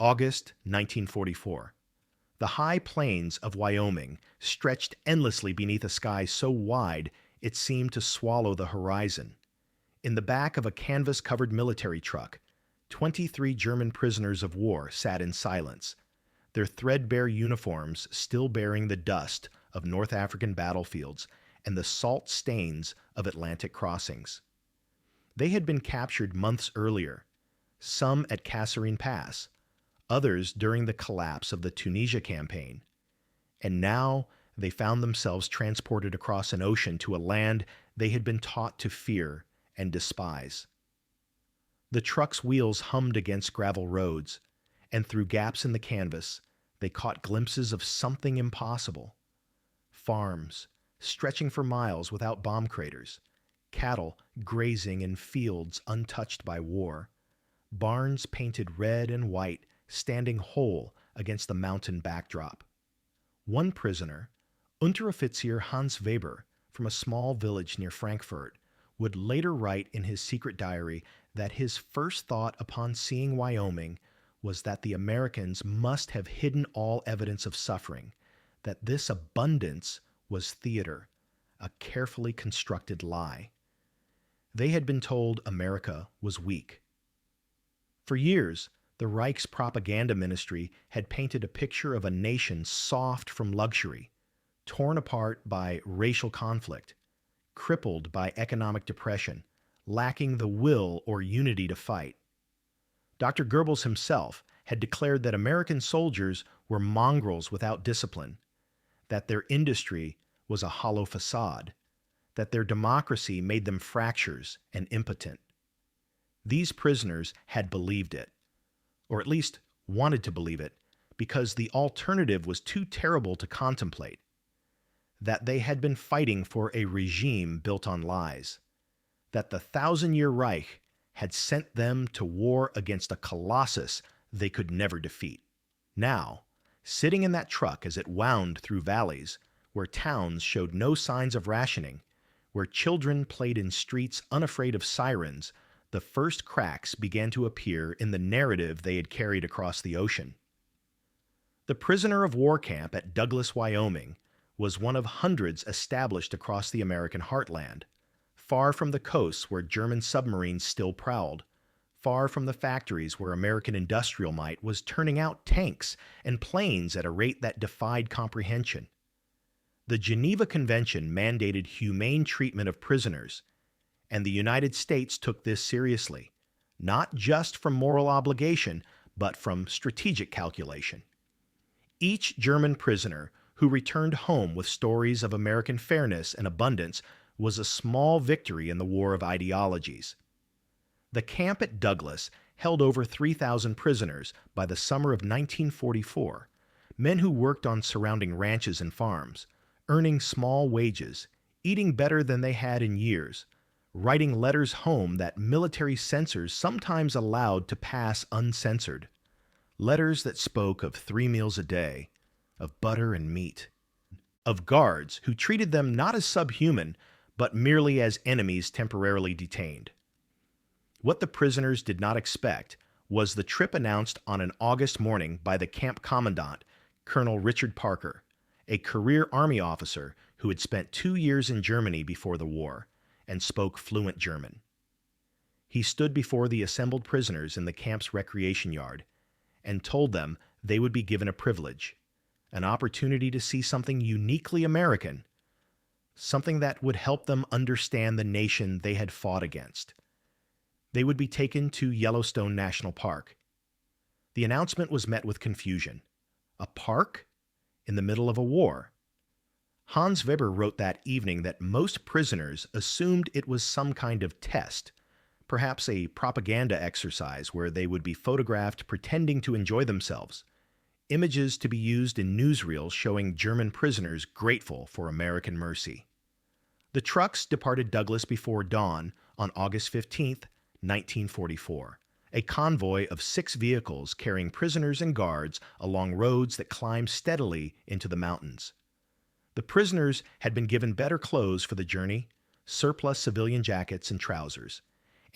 August 1944. The high plains of Wyoming stretched endlessly beneath a sky so wide it seemed to swallow the horizon. In the back of a canvas-covered military truck, 23 German prisoners of war sat in silence, their threadbare uniforms still bearing the dust of North African battlefields and the salt stains of Atlantic crossings. They had been captured months earlier, some at Kasserine Pass, others during the collapse of the Tunisia campaign, and now they found themselves transported across an ocean to a land they had been taught to fear and despise. The truck's wheels hummed against gravel roads, and through gaps in the canvas, they caught glimpses of something impossible. Farms, stretching for miles without bomb craters, cattle grazing in fields untouched by war, barns painted red and white standing whole against the mountain backdrop. One prisoner, Unteroffizier Hans Weber, from a small village near Frankfurt, would later write in his secret diary that his first thought upon seeing Wyoming was that the Americans must have hidden all evidence of suffering, that this abundance was theater, a carefully constructed lie. They had been told America was weak. For years, the Reich's propaganda ministry had painted a picture of a nation soft from luxury, torn apart by racial conflict, crippled by economic depression, lacking the will or unity to fight. Dr. Goebbels himself had declared that American soldiers were mongrels without discipline, that their industry was a hollow facade, that their democracy made them fractures and impotent. These prisoners had believed it, or at least wanted to believe it, because the alternative was too terrible to contemplate, that they had been fighting for a regime built on lies, that the thousand-year Reich had sent them to war against a colossus they could never defeat. Now, sitting in that truck as it wound through valleys, where towns showed no signs of rationing, where children played in streets unafraid of sirens, the first cracks began to appear in the narrative they had carried across the ocean. The prisoner of war camp at Douglas, Wyoming, was one of hundreds established across the American heartland, far from the coasts where German submarines still prowled, far from the factories where American industrial might was turning out tanks and planes at a rate that defied comprehension. The Geneva Convention mandated humane treatment of prisoners, and the United States took this seriously, not just from moral obligation, but from strategic calculation. Each German prisoner who returned home with stories of American fairness and abundance was a small victory in the war of ideologies. The camp at Douglas held over 3,000 prisoners by the summer of 1944, men who worked on surrounding ranches and farms, earning small wages, eating better than they had in years, writing letters home that military censors sometimes allowed to pass uncensored, letters that spoke of 3 meals a day, of butter and meat, of guards who treated them not as subhuman, but merely as enemies temporarily detained. What the prisoners did not expect was the trip announced on an August morning by the camp commandant, Colonel Richard Parker, a career Army officer who had spent 2 years in Germany before the war and spoke fluent German. He stood before the assembled prisoners in the camp's recreation yard and told them they would be given a privilege, an opportunity to see something uniquely American, something that would help them understand the nation they had fought against. They would be taken to Yellowstone National Park. The announcement was met with confusion. A park? In the middle of a war? Hans Weber wrote that evening that most prisoners assumed it was some kind of test, perhaps a propaganda exercise where they would be photographed pretending to enjoy themselves, images to be used in newsreels showing German prisoners grateful for American mercy. The trucks departed Douglas before dawn on August 15, 1944, a convoy of 6 vehicles carrying prisoners and guards along roads that climbed steadily into the mountains. The prisoners had been given better clothes for the journey, surplus civilian jackets and trousers,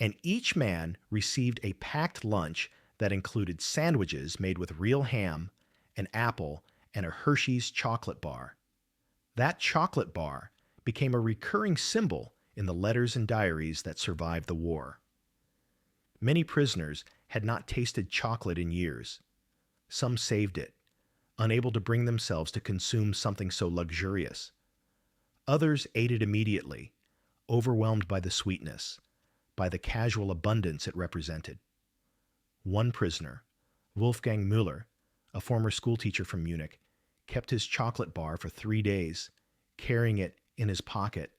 and each man received a packed lunch that included sandwiches made with real ham, an apple, and a Hershey's chocolate bar. That chocolate bar became a recurring symbol in the letters and diaries that survived the war. Many prisoners had not tasted chocolate in years. Some saved it, unable to bring themselves to consume something so luxurious. Others ate it immediately, overwhelmed by the sweetness, by the casual abundance it represented. One prisoner, Wolfgang Müller, a former schoolteacher from Munich, kept his chocolate bar for 3 days, carrying it in his pocket,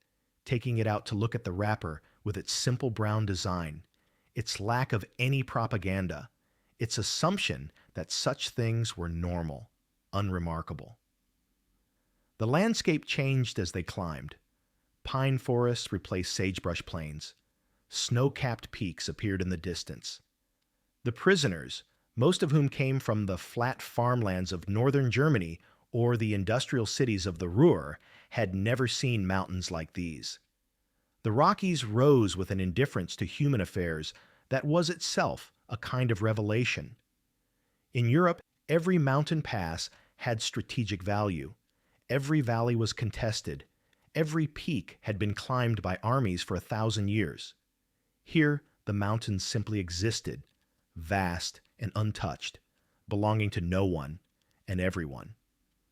taking it out to look at the wrapper with its simple brown design, its lack of any propaganda, its assumption that such things were normal, unremarkable. The landscape changed as they climbed. Pine forests replaced sagebrush plains. Snow-capped peaks appeared in the distance. The prisoners, most of whom came from the flat farmlands of northern Germany or the industrial cities of the Ruhr, had never seen mountains like these. The Rockies rose with an indifference to human affairs that was itself a kind of revelation. In Europe, every mountain pass had strategic value. Every valley was contested. Every peak had been climbed by armies for 1,000 years. Here, the mountains simply existed, vast and untouched, belonging to no one and everyone.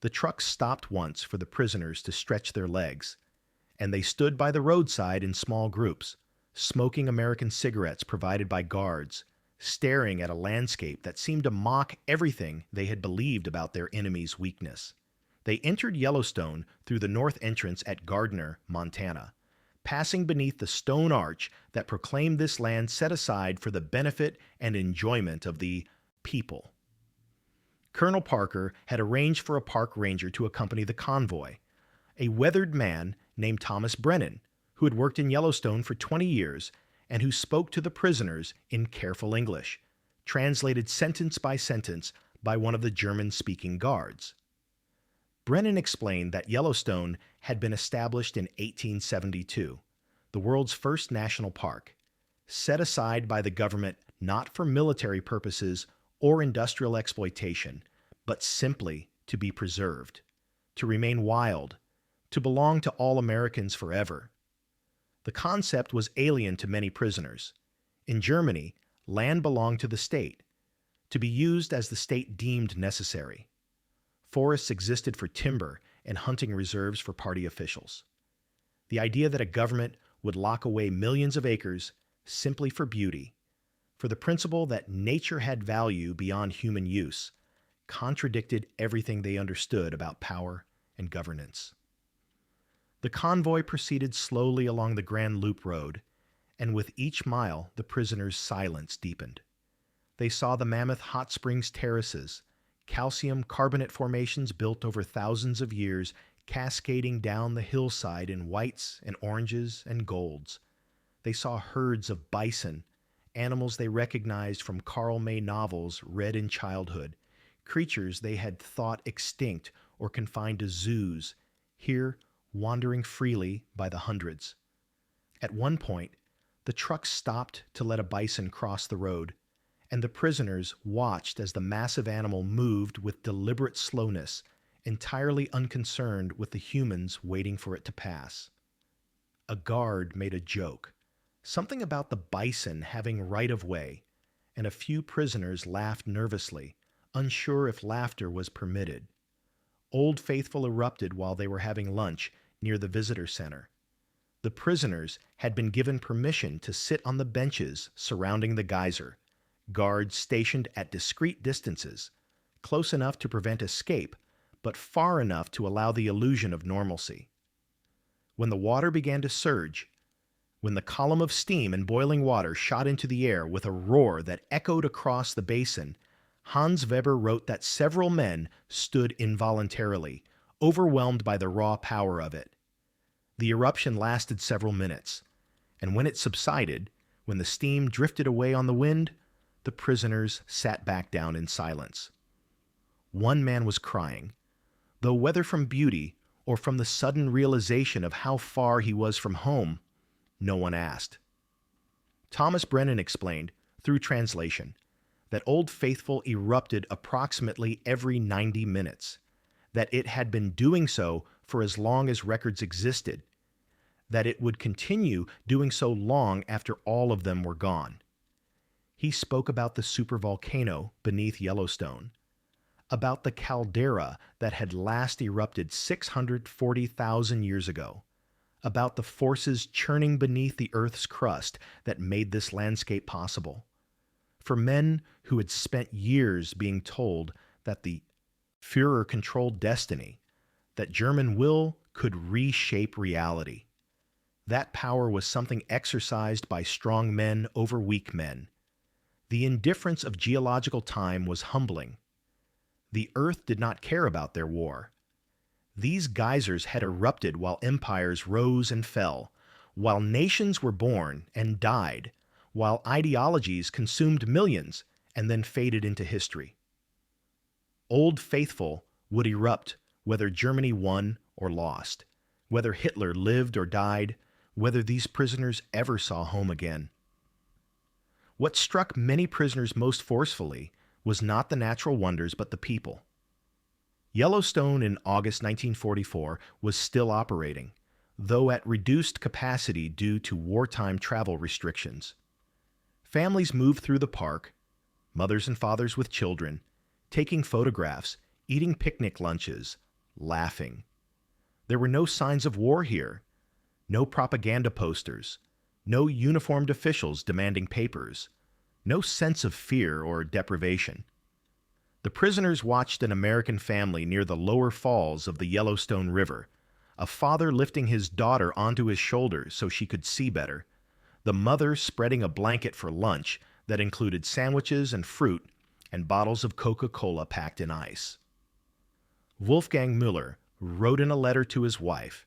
The trucks stopped once for the prisoners to stretch their legs, and they stood by the roadside in small groups, smoking American cigarettes provided by guards, staring at a landscape that seemed to mock everything they had believed about their enemy's weakness. They entered Yellowstone through the north entrance at Gardner, Montana, passing beneath the stone arch that proclaimed this land set aside for the benefit and enjoyment of the people. Colonel Parker had arranged for a park ranger to accompany the convoy, a weathered man named Thomas Brennan, who had worked in Yellowstone for 20 years and who spoke to the prisoners in careful English, translated sentence by sentence by one of the German-speaking guards. Brennan explained that Yellowstone had been established in 1872, the world's first national park, set aside by the government not for military purposes or industrial exploitation, but simply to be preserved, to remain wild, to belong to all Americans forever. The concept was alien to many prisoners. In Germany, land belonged to the state, to be used as the state deemed necessary. Forests existed for timber and hunting reserves for party officials. The idea that a government would lock away millions of acres simply for beauty, for the principle that nature had value beyond human use, contradicted everything they understood about power and governance. The convoy proceeded slowly along the Grand Loop Road, and with each mile the prisoners' silence deepened. They saw the mammoth hot springs terraces, calcium carbonate formations built over thousands of years, cascading down the hillside in whites and oranges and golds. They saw herds of bison, animals they recognized from Karl May novels read in childhood, creatures they had thought extinct or confined to zoos, here wandering freely by the hundreds. At one point, the truck stopped to let a bison cross the road, and the prisoners watched as the massive animal moved with deliberate slowness, entirely unconcerned with the humans waiting for it to pass. A guard made a joke, something about the bison having right of way, and a few prisoners laughed nervously, unsure if laughter was permitted. Old Faithful erupted while they were having lunch near the visitor center. The prisoners had been given permission to sit on the benches surrounding the geyser, guards stationed at discreet distances, close enough to prevent escape, but far enough to allow the illusion of normalcy. When the water began to surge, when the column of steam and boiling water shot into the air with a roar that echoed across the basin, Hans Weber wrote that several men stood involuntarily, overwhelmed by the raw power of it. The eruption lasted several minutes, and when it subsided, when the steam drifted away on the wind, the prisoners sat back down in silence. One man was crying, though whether from beauty or from the sudden realization of how far he was from home, no one asked. Thomas Brennan explained, through translation, that Old Faithful erupted approximately every 90 minutes, that it had been doing so for as long as records existed, that it would continue doing so long after all of them were gone. He spoke about the supervolcano beneath Yellowstone, about the caldera that had last erupted 640,000 years ago, about the forces churning beneath the Earth's crust that made this landscape possible. For men who had spent years being told that the Führer controlled destiny, that German will could reshape reality. That power was something exercised by strong men over weak men. The indifference of geological time was humbling. The Earth did not care about their war. These geysers had erupted while empires rose and fell, while nations were born and died, while ideologies consumed millions and then faded into history. Old Faithful would erupt whether Germany won or lost, whether Hitler lived or died, whether these prisoners ever saw home again. What struck many prisoners most forcefully was not the natural wonders but the people. Yellowstone in August 1944 was still operating, though at reduced capacity due to wartime travel restrictions. Families moved through the park, mothers and fathers with children, taking photographs, eating picnic lunches, laughing. There were no signs of war here, no propaganda posters, no uniformed officials demanding papers, no sense of fear or deprivation. The prisoners watched an American family near the lower falls of the Yellowstone River, a father lifting his daughter onto his shoulders so she could see better, the mother spreading a blanket for lunch that included sandwiches and fruit and bottles of Coca-Cola packed in ice. Wolfgang Müller wrote in a letter to his wife,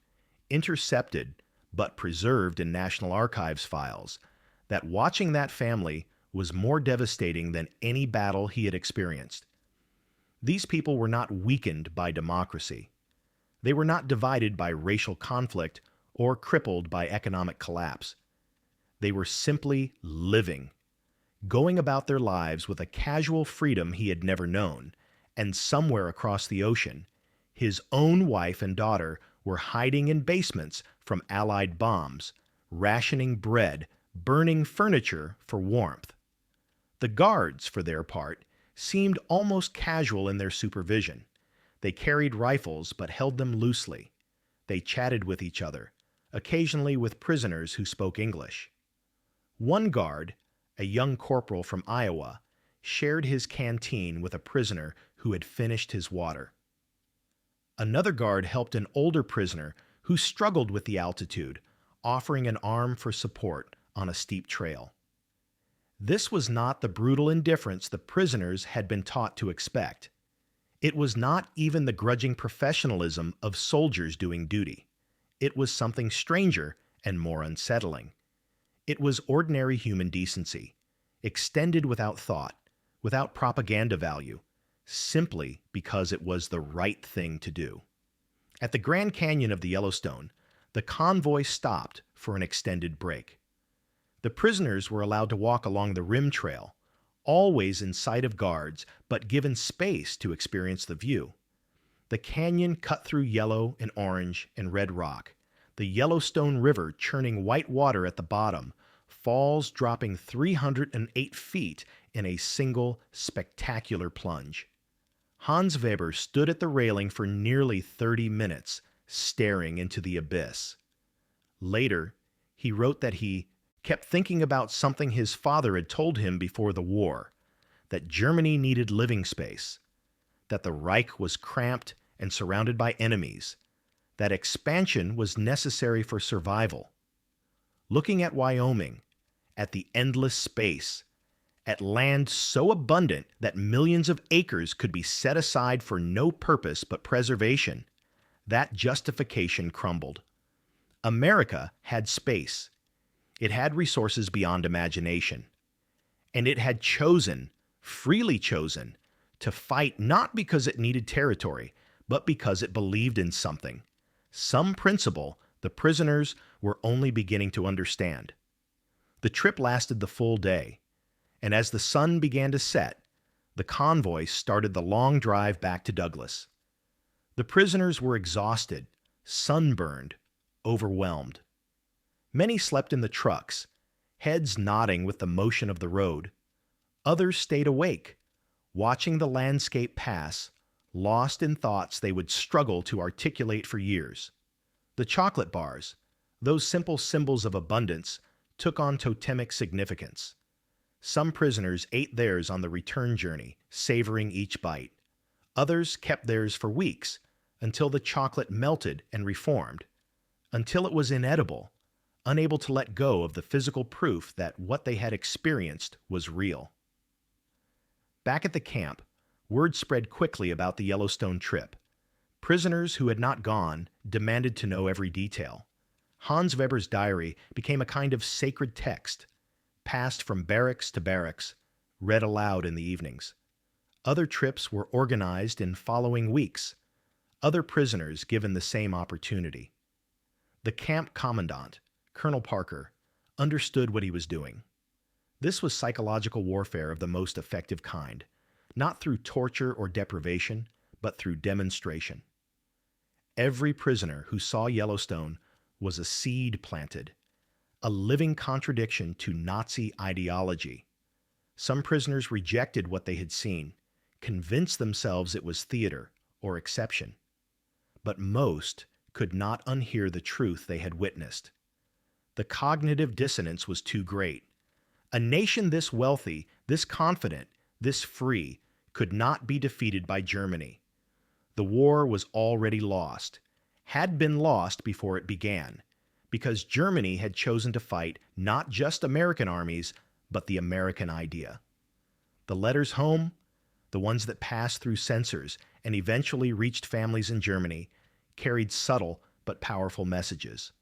intercepted but preserved in National Archives files, that watching that family was more devastating than any battle he had experienced. These people were not weakened by democracy. They were not divided by racial conflict or crippled by economic collapse. They were simply living, going about their lives with a casual freedom he had never known, and somewhere across the ocean, his own wife and daughter were hiding in basements from Allied bombs, rationing bread, burning furniture for warmth. The guards, for their part, seemed almost casual in their supervision. They carried rifles but held them loosely. They chatted with each other, occasionally with prisoners who spoke English. One guard, a young corporal from Iowa, shared his canteen with a prisoner who had finished his water. Another guard helped an older prisoner who struggled with the altitude, offering an arm for support on a steep trail. This was not the brutal indifference the prisoners had been taught to expect. It was not even the grudging professionalism of soldiers doing duty. It was something stranger and more unsettling. It was ordinary human decency, extended without thought, without propaganda value, simply because it was the right thing to do. At the Grand Canyon of the Yellowstone, the convoy stopped for an extended break. The prisoners were allowed to walk along the rim trail, always in sight of guards, but given space to experience the view. The canyon cut through yellow and orange and red rock, the Yellowstone River churning white water at the bottom, falls dropping 308 feet in a single spectacular plunge. Hans Weber stood at the railing for nearly 30 minutes, staring into the abyss. Later, he wrote that he kept thinking about something his father had told him before the war, that Germany needed living space, that the Reich was cramped and surrounded by enemies, that expansion was necessary for survival. Looking at Wyoming, at the endless space, at land so abundant that millions of acres could be set aside for no purpose but preservation, that justification crumbled. America had space. It had resources beyond imagination. And it had chosen, freely chosen, to fight not because it needed territory, but because it believed in something, some principle the prisoners were only beginning to understand. The trip lasted the full day, and as the sun began to set, the convoy started the long drive back to Douglas. The prisoners were exhausted, sunburned, overwhelmed. Many slept in the trucks, heads nodding with the motion of the road. Others stayed awake, watching the landscape pass, lost in thoughts they would struggle to articulate for years. The chocolate bars, those simple symbols of abundance, took on totemic significance. Some prisoners ate theirs on the return journey, savoring each bite. Others kept theirs for weeks, until the chocolate melted and reformed, until it was inedible, unable to let go of the physical proof that what they had experienced was real. Back at the camp, word spread quickly about the Yellowstone trip. Prisoners who had not gone demanded to know every detail. Hans Weber's diary became a kind of sacred text, passed from barracks to barracks, read aloud in the evenings. Other trips were organized in following weeks, other prisoners given the same opportunity. The camp commandant, Colonel Parker, understood what he was doing. This was psychological warfare of the most effective kind, not through torture or deprivation, but through demonstration. Every prisoner who saw Yellowstone was a seed planted, a living contradiction to Nazi ideology. Some prisoners rejected what they had seen, convinced themselves it was theater or exception. But most could not unhear the truth they had witnessed. The cognitive dissonance was too great. A nation this wealthy, this confident, this free, could not be defeated by Germany. The war was already lost, had been lost before it began, because Germany had chosen to fight not just American armies, but the American idea. The letters home, the ones that passed through censors and eventually reached families in Germany, carried subtle but powerful messages.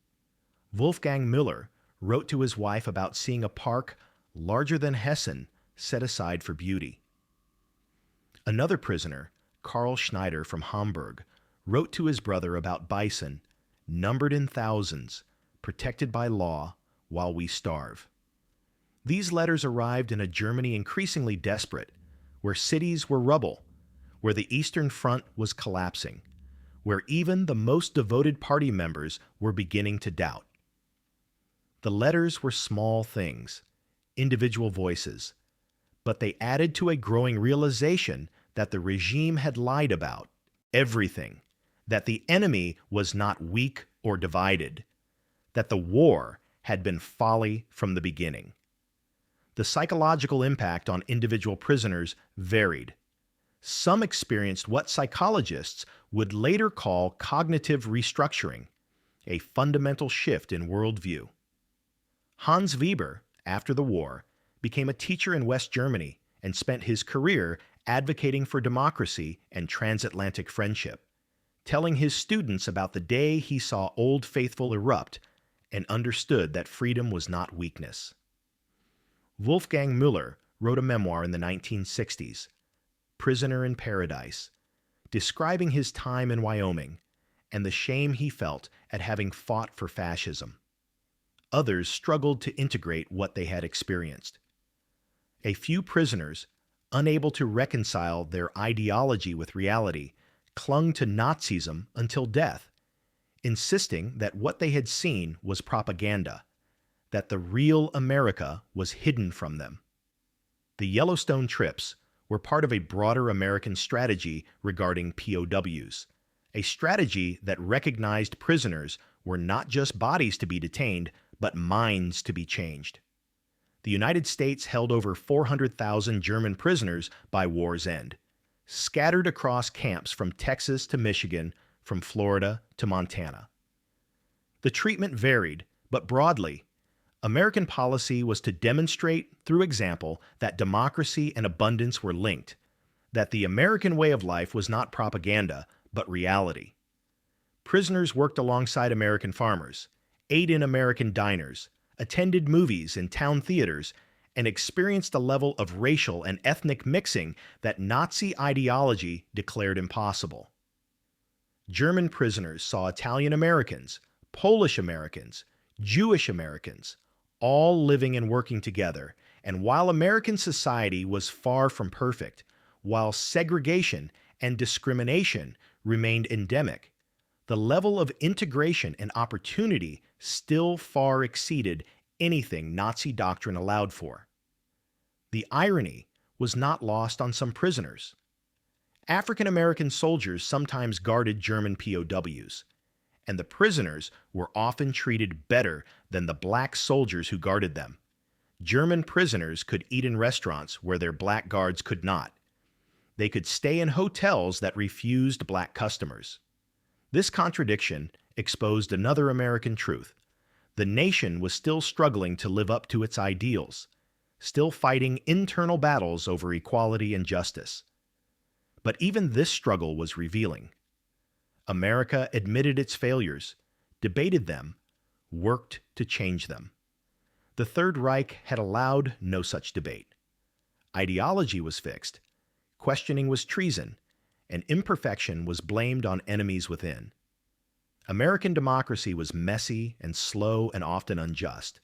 Wolfgang Müller wrote to his wife about seeing a park larger than Hessen set aside for beauty. Another prisoner, Karl Schneider from Hamburg, wrote to his brother about bison, numbered in thousands, protected by law while we starve. These letters arrived in a Germany increasingly desperate, where cities were rubble, where the Eastern Front was collapsing, where even the most devoted party members were beginning to doubt. The letters were small things, individual voices, but they added to a growing realization that the regime had lied about everything, that the enemy was not weak or divided, that the war had been folly from the beginning. The psychological impact on individual prisoners varied. Some experienced what psychologists would later call cognitive restructuring, a fundamental shift in worldview. Hans Weber, after the war, became a teacher in West Germany and spent his career advocating for democracy and transatlantic friendship, telling his students about the day he saw Old Faithful erupt and understood that freedom was not weakness. Wolfgang Müller wrote a memoir in the 1960s, Prisoner in Paradise, describing his time in Wyoming and the shame he felt at having fought for fascism. Others struggled to integrate what they had experienced. A few prisoners, unable to reconcile their ideology with reality, clung to Nazism until death, insisting that what they had seen was propaganda, that the real America was hidden from them. The Yellowstone trips were part of a broader American strategy regarding POWs, a strategy that recognized prisoners were not just bodies to be detained, but minds to be changed. The United States held over 400,000 German prisoners by war's end, scattered across camps from Texas to Michigan, from Florida to Montana. The treatment varied, but broadly, American policy was to demonstrate through example that democracy and abundance were linked, that the American way of life was not propaganda, but reality. Prisoners worked alongside American farmers, ate in American diners, attended movies in town theaters, and experienced a level of racial and ethnic mixing that Nazi ideology declared impossible. German prisoners saw Italian Americans, Polish Americans, Jewish Americans, all living and working together, And while American society was far from perfect, while segregation and discrimination remained endemic, the level of integration and opportunity still far exceeded anything Nazi doctrine allowed for. The irony was not lost on some prisoners. African American soldiers sometimes guarded German POWs, and the prisoners were often treated better than the black soldiers who guarded them. German prisoners could eat in restaurants where their black guards could not. They could stay in hotels that refused black customers. This contradiction exposed another American truth. The nation was still struggling to live up to its ideals, still fighting internal battles over equality and justice. But even this struggle was revealing. America admitted its failures, debated them, worked to change them. The Third Reich had allowed no such debate. Ideology was fixed, questioning was treason, and imperfection was blamed on enemies within. American democracy was messy and slow and often unjust,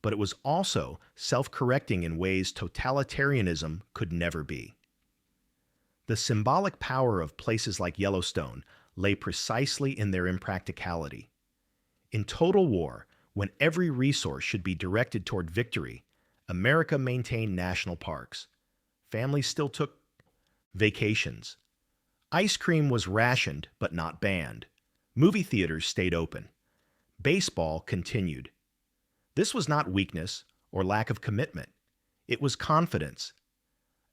but it was also self-correcting in ways totalitarianism could never be. The symbolic power of places like Yellowstone lay precisely in their impracticality. In total war, when every resource should be directed toward victory, America maintained national parks. Families still took vacations. Ice cream was rationed but not banned. Movie theaters stayed open. Baseball continued. This was not weakness or lack of commitment. It was confidence.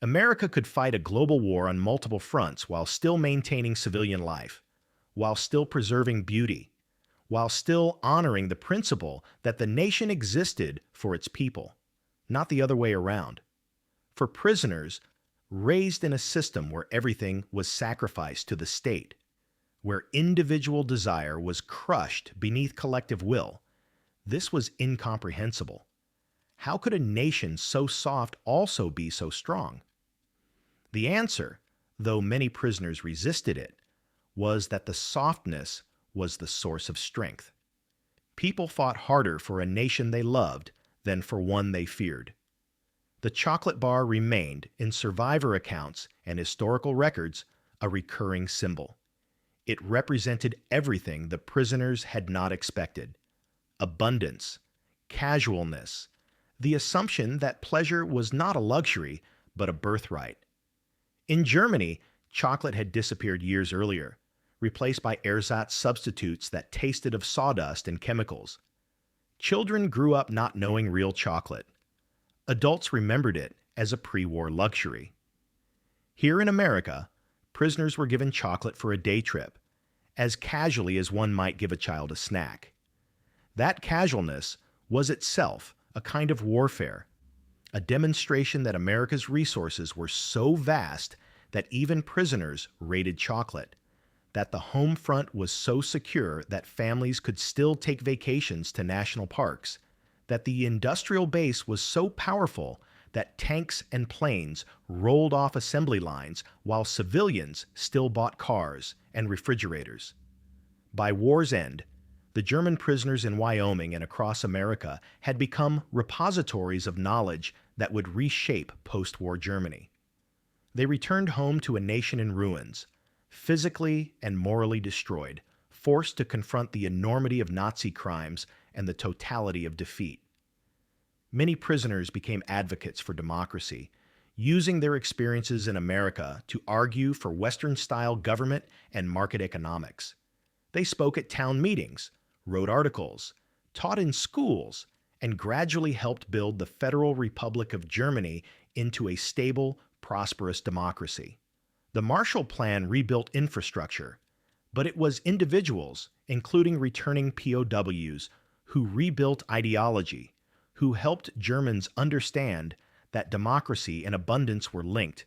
America could fight a global war on multiple fronts while still maintaining civilian life, while still preserving beauty, while still honoring the principle that the nation existed for its people, not the other way around. For prisoners raised in a system where everything was sacrificed to the state, where individual desire was crushed beneath collective will, this was incomprehensible. How could a nation so soft also be so strong? The answer, though many prisoners resisted it, was that the softness was the source of strength. People fought harder for a nation they loved than for one they feared. The chocolate bar remained, in survivor accounts and historical records, a recurring symbol. It represented everything the prisoners had not expected: abundance, casualness, the assumption that pleasure was not a luxury but a birthright. In Germany, chocolate had disappeared years earlier, replaced by ersatz substitutes that tasted of sawdust and chemicals. Children grew up not knowing real chocolate. Adults remembered it as a pre-war luxury. Here in America, prisoners were given chocolate for a day trip, as casually as one might give a child a snack. That casualness was itself a kind of warfare, a demonstration that America's resources were so vast that even prisoners raided chocolate, that the home front was so secure that families could still take vacations to national parks, that the industrial base was so powerful that tanks and planes rolled off assembly lines while civilians still bought cars and refrigerators. By war's end, the German prisoners in Wyoming and across America had become repositories of knowledge that would reshape post-war Germany. They returned home to a nation in ruins, physically and morally destroyed, forced to confront the enormity of Nazi crimes and the totality of defeat. Many prisoners became advocates for democracy, using their experiences in America to argue for Western-style government and market economics. They spoke at town meetings, wrote articles, taught in schools, and gradually helped build the Federal Republic of Germany into a stable, prosperous democracy. The Marshall Plan rebuilt infrastructure, but it was individuals, including returning POWs, who rebuilt ideology, who helped Germans understand that democracy and abundance were linked,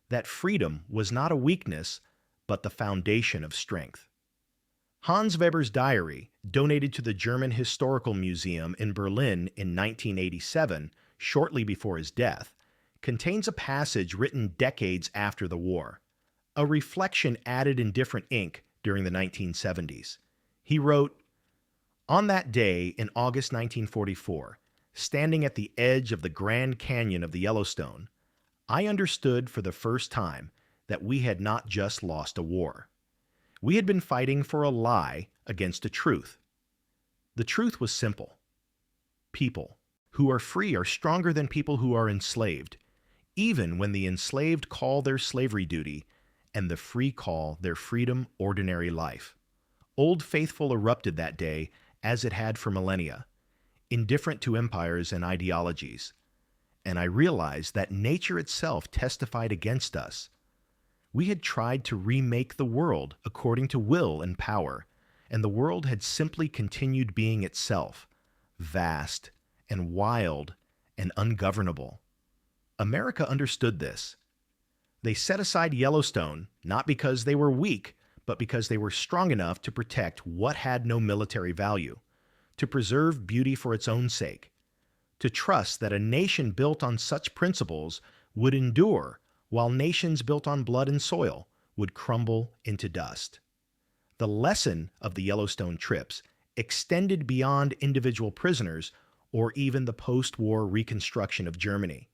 that freedom was not a weakness, but the foundation of strength. Hans Weber's diary, donated to the German Historical Museum in Berlin in 1987, shortly before his death, contains a passage written decades after the war, a reflection added in different ink during the 1970s. He wrote, "On that day in August 1944, Standing at the edge of the Grand Canyon of the Yellowstone, I understood for the first time that we had not just lost a war. We had been fighting for a lie against a truth. The truth was simple. People who are free are stronger than people who are enslaved, even when the enslaved call their slavery duty and the free call their freedom ordinary life. Old Faithful erupted that day as it had for millennia, indifferent to empires and ideologies. And I realized that nature itself testified against us. We had tried to remake the world according to will and power, and the world had simply continued being itself, vast and wild and ungovernable. America understood this. They set aside Yellowstone not because they were weak, but because they were strong enough to protect what had no military value, to preserve beauty for its own sake, to trust that a nation built on such principles would endure while nations built on blood and soil would crumble into dust. The lesson of the Yellowstone trips extended beyond individual prisoners or even the post-war reconstruction of Germany.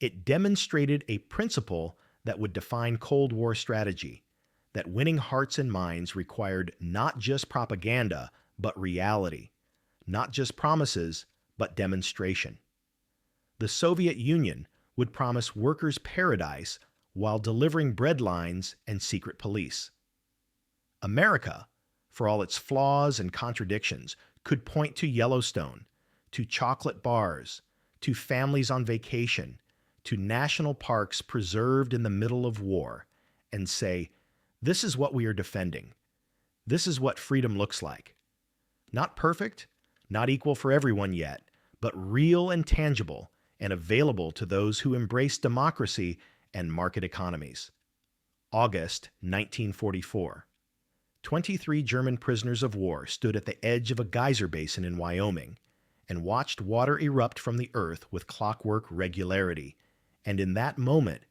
It demonstrated a principle that would define Cold War strategy, that winning hearts and minds required not just propaganda, but reality, not just promises, but demonstration. The Soviet Union would promise workers paradise while delivering breadlines and secret police. America, for all its flaws and contradictions, could point to Yellowstone, to chocolate bars, to families on vacation, to national parks preserved in the middle of war, and say, this is what we are defending. This is what freedom looks like. Not perfect, not equal for everyone yet, but real and tangible and available to those who embrace democracy and market economies. August 1944. 23 German prisoners of war stood at the edge of a geyser basin in Wyoming and watched water erupt from the earth with clockwork regularity. And in that moment,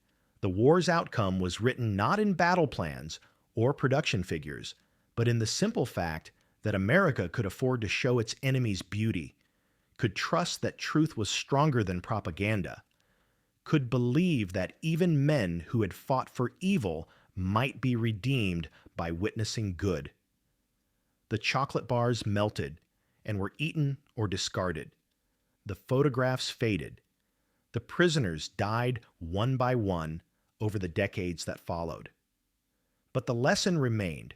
the war's outcome was written not in battle plans or production figures, but in the simple fact that America could afford to show its enemies beauty, could trust that truth was stronger than propaganda, could believe that even men who had fought for evil might be redeemed by witnessing good. The chocolate bars melted and were eaten or discarded. The photographs faded. The prisoners died one by one over the decades that followed. But the lesson remained,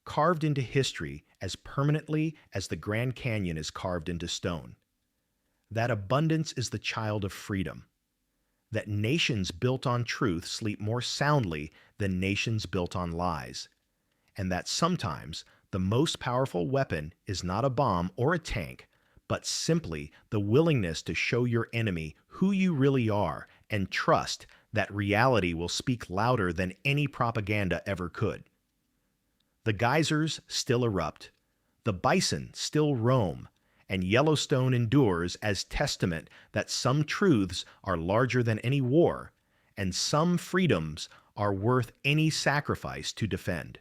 carved into history as permanently as the Grand Canyon is carved into stone. That abundance is the child of freedom. That nations built on truth sleep more soundly than nations built on lies. And that sometimes the most powerful weapon is not a bomb or a tank, but simply the willingness to show your enemy who you really are and trust that reality will speak louder than any propaganda ever could. The geysers still erupt, the bison still roam, and Yellowstone endures as testament that some truths are larger than any war, and some freedoms are worth any sacrifice to defend.